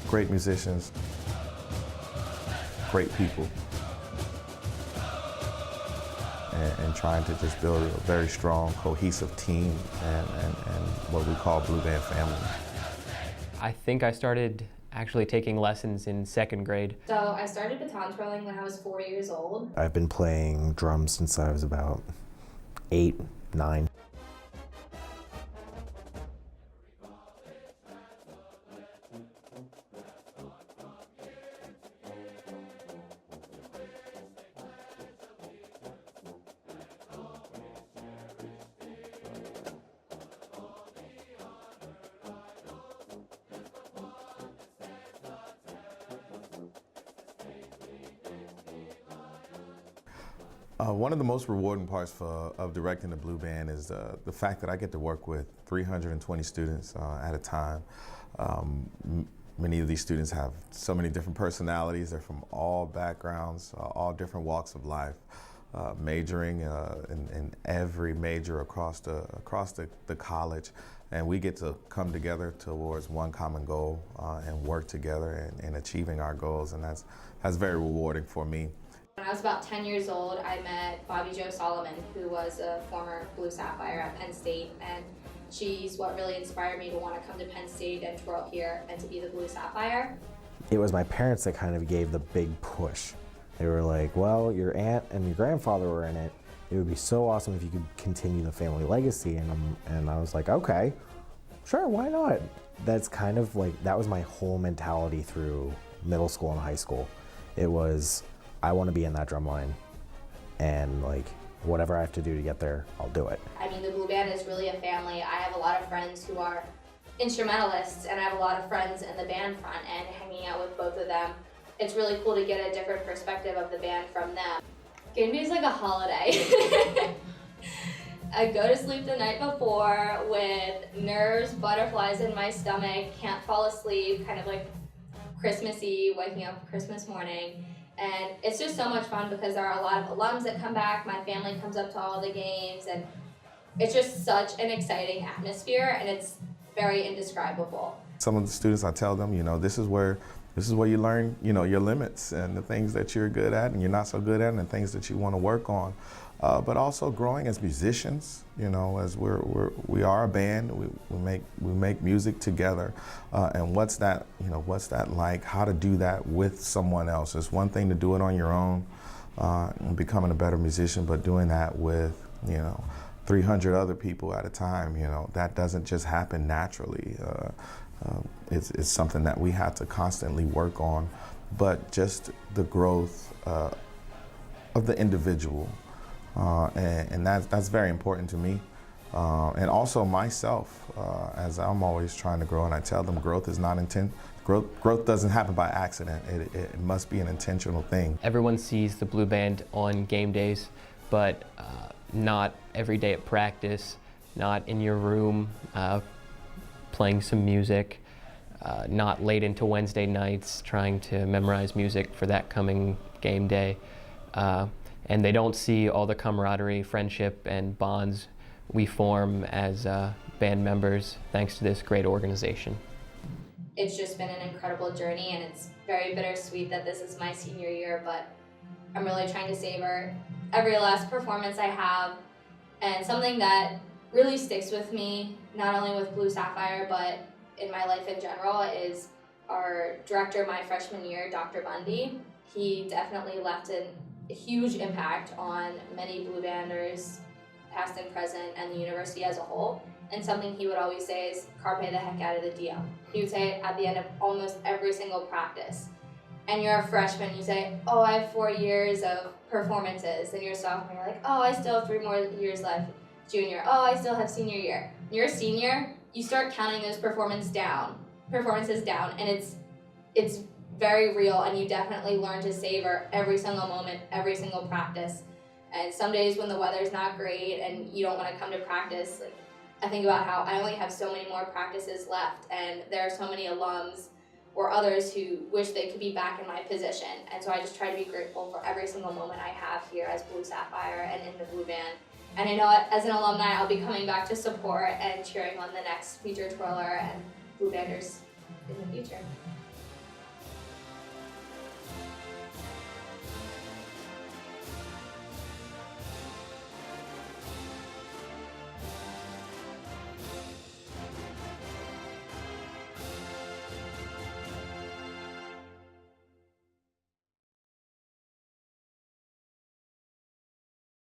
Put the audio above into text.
great musicians, great people, and trying to just build a very strong, cohesive team and what we call Blue Band family. I think I started actually taking lessons in second grade. So I started baton twirling when I was 4 years old. I've been playing drums since I was about 8, 9. One of the most rewarding parts of directing the Blue Band is the fact that I get to work with 320 students at a time. Many of these students have so many different personalities. They're from all backgrounds, all different walks of life, majoring in every major across the college. And we get to come together towards one common goal and work together in achieving our goals, and that's very rewarding for me. When I was about 10 years old, I met Bobby Jo Solomon, who was a former Blue Sapphire at Penn State, and she's what really inspired me to want to come to Penn State and twirl here and to be the Blue Sapphire. It was my parents that kind of gave the big push. They were like, well, your aunt and your grandfather were in it. It would be so awesome if you could continue the family legacy. And I was like, okay, sure, why not? That's kind of like, that was my whole mentality through middle school and high school. It was, I want to be in that drum line, and like whatever I have to do to get there, I'll do it. I mean, the Blue Band is really a family. I have a lot of friends who are instrumentalists, and I have a lot of friends in the band front, and hanging out with both of them, it's really cool to get a different perspective of the band from them. Game day is like a holiday. I go to sleep the night before with nerves, butterflies in my stomach, can't fall asleep, kind of like Christmas Eve, waking up Christmas morning. And it's just so much fun because there are a lot of alums that come back. My family comes up to all the games, and it's just such an exciting atmosphere, and it's very indescribable. Some of the students, I tell them, this is where you learn, your limits and the things that you're good at and you're not so good at, and the things that you want to work on. But also growing as musicians, as we are a band, we make music together, and what's that like? How to do that with someone else? It's one thing to do it on your own, and becoming a better musician, but doing that with 300 other people at a time, that doesn't just happen naturally. It's something that we have to constantly work on, but just the growth of the individual. And that's very important to me. And also myself, as I'm always trying to grow, and I tell them growth is not growth doesn't happen by accident. It must be an intentional thing. Everyone sees the Blue Band on game days, but not every day at practice, not in your room playing some music, not late into Wednesday nights trying to memorize music for that coming game day. And they don't see all the camaraderie, friendship, and bonds we form as band members thanks to this great organization. It's just been an incredible journey, and it's very bittersweet that this is my senior year, but I'm really trying to savor every last performance I have. And something that really sticks with me, not only with Blue Sapphire, but in my life in general, is our director my freshman year, Dr. Bundy. He definitely left a huge impact on many Blue Banders, past and present, and the university as a whole. And something he would always say is, carpe the heck out of the diem. He would say it at the end of almost every single practice. And you're a freshman, you say, oh, I have 4 years of performances. And you're a sophomore, you're like, oh, I still have 3 more years left. Junior, oh, I still have senior year. You're a senior, you start counting those performances down, and it's very real, and you definitely learn to savor every single moment, every single practice. And some days when the weather's not great and you don't want to come to practice, like, I think about how I only have so many more practices left, and there are so many alums or others who wish they could be back in my position. And so I just try to be grateful for every single moment I have here as Blue Sapphire and in the Blue Band. And I know as an alumni, I'll be coming back to support and cheering on the next future twirler and Blue Banders in the future.